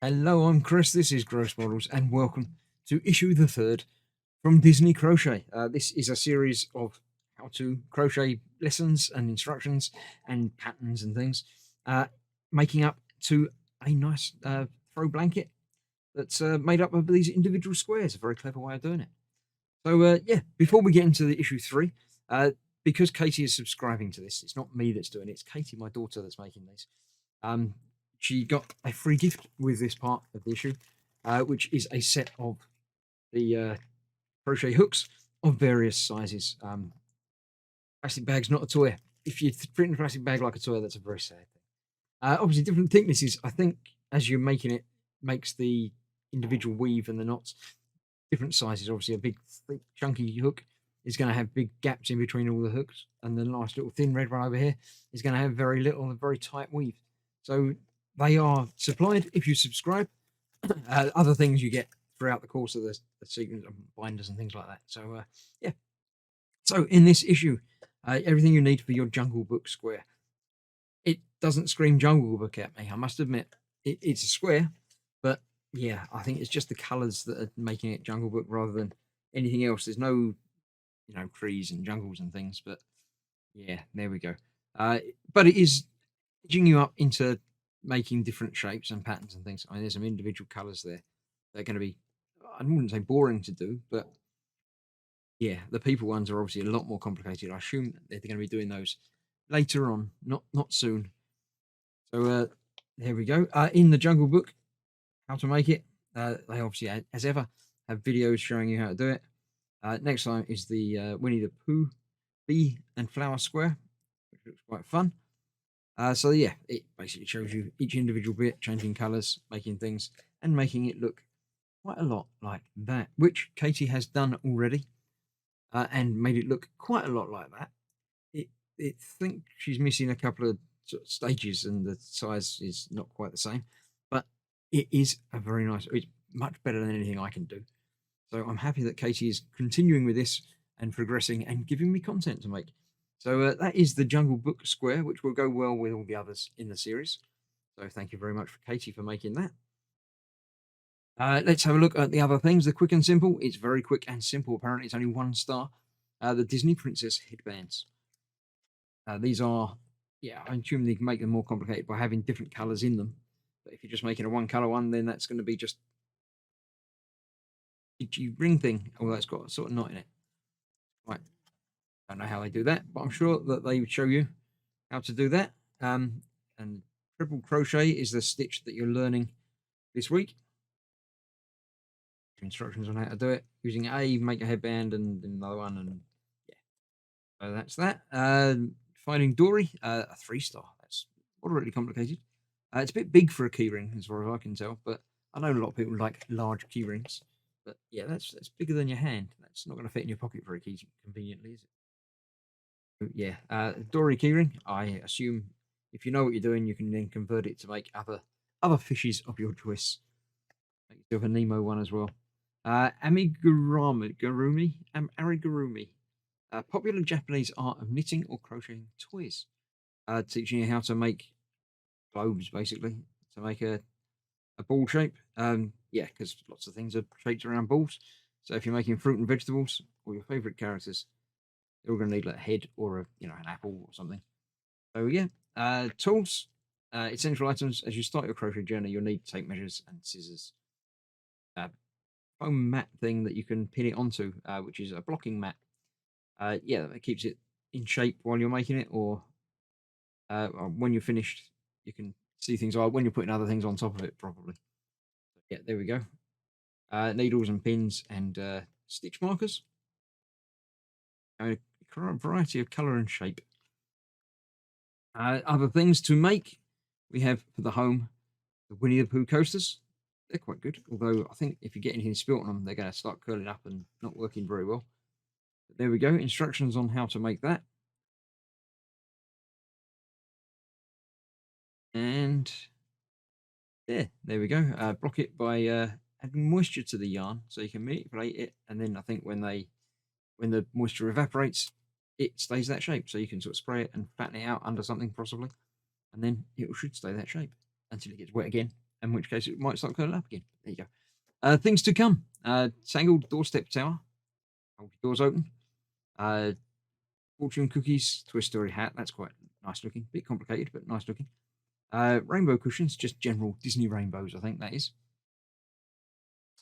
Hello, I'm Chris. This is Gross Models, and welcome to issue the third from Disney Crochet. This is a series of how to crochet lessons and instructions and patterns and things, making up to a nice throw blanket that's made up of these individual squares. A very clever way of doing it. So, yeah, before we get into the issue 3, because Katie is subscribing to this, it's not me that's doing it, it's Katie, my daughter, that's making these. She got a free gift with this part of the issue, which is a set of the crochet hooks of various sizes. Plastic bag's not a toy. If you're treating a plastic bag like a toy, that's a very sad thing. Obviously, different thicknesses, I think, as you're making it, makes the individual weave and the knots different sizes. Obviously, a big, thick, chunky hook is going to have big gaps in between all the hooks, and the nice little thin red one over here is going to have very little and very tight weave. So they are supplied if you subscribe. Other things you get throughout the course of the sequence of binders and things like that. So, yeah. So in this issue, everything you need for your Jungle Book square. It doesn't scream Jungle Book at me, I must admit. It's a square, but yeah, I think it's just the colours that are making it Jungle Book rather than anything else. There's no, trees and jungles and things, but yeah, there we go. But it is edging you up into making different shapes and patterns and things. I mean, there's some individual colours there. They're going to be, I wouldn't say boring to do, but yeah, the people ones are obviously a lot more complicated. I assume they're going to be doing those later on, not soon. So there we go. In the Jungle Book, how to make it. They obviously, as ever, have videos showing you how to do it. Next time is the Winnie the Pooh bee and flower square, which looks quite fun. So yeah, it basically shows you each individual bit, changing colours, making things, and making it look quite a lot like that, which Katie has done already, and made it look quite a lot like that. It think she's missing a couple of sort of stages, and the size is not quite the same, but it is a very nice. It's much better than anything I can do. So I'm happy that Katie is continuing with this and progressing and giving me content to make. So that is the Jungle Book square, which will go well with all the others in the series. So thank you very much for Katie for making that. Let's have a look at the other things. The quick and simple. It's very quick and simple. Apparently, it's only 1 star. The Disney Princess headbands. These are, yeah, I assume they can make them more complicated by having different colours in them. But if you're just making a 1 colour one, then that's going to be just itchy ring thing. Although it's got a sort of knot in it. Right. I don't know how they do that, but I'm sure that they would show you how to do that. And triple crochet is the stitch that you're learning this week. Instructions on how to do it. Using A, make a headband, and another one, and yeah. So that's that. Finding Dory, a 3 star. That's moderately complicated. It's a bit big for a keyring, as far as I can tell, but I know a lot of people like large key rings. But yeah, that's bigger than your hand. That's not going to fit in your pocket very conveniently, is it? Yeah, Dory keyring. I assume if you know what you're doing, you can then convert it to make other fishes of your choice. Make yourself a Nemo one as well. Amigurumi, popular Japanese art of knitting or crocheting toys. Teaching you how to make globes, basically, to make a ball shape. Yeah, because lots of things are shaped around balls. So if you're making fruit and vegetables or your favourite characters, they're all going to need like a head or an apple or something. So yeah, tools, essential items. As you start your crochet journey, you'll need tape measures and scissors. Foam mat thing that you can pin it onto, which is a blocking mat. Yeah, that keeps it in shape while you're making it, or when you're finished, you can see things when you're putting other things on top of it properly. Yeah, there we go. Needles and pins and stitch markers. A variety of colour and shape. Other things to make, we have for the home, the Winnie the Pooh coasters. They're quite good, although I think if you get anything spilt on them, they're going to start curling up and not working very well. But there we go, instructions on how to make that. And yeah, there we go. Block it by adding moisture to the yarn so you can manipulate it, and then I think when the moisture evaporates, it stays that shape. So you can sort of spray it and flatten it out under something possibly, and then it should stay that shape until it gets wet again, in which case it might start curling up again. There you go. Things to come. Tangled doorstep tower. Hold your doors open. Fortune cookies, Toy Story hat. That's quite nice looking. Bit complicated, but nice looking. Rainbow cushions, just general Disney rainbows, I think that is.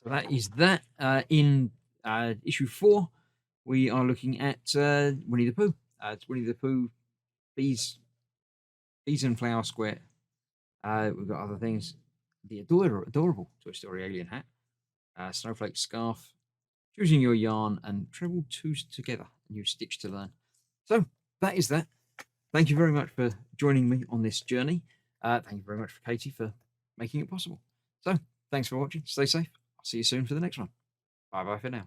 So that is that. In issue 4, we are looking at Winnie the Pooh. It's Winnie the Pooh, bees and flower square. We've got other things. The adorable Toy Story alien hat. Snowflake scarf. Choosing your yarn and treble twos together. And you stitch to learn. So that is that. Thank you very much for joining me on this journey. Thank you very much for Katie for making it possible. So thanks for watching. Stay safe. I'll see you soon for the next one. Bye bye for now.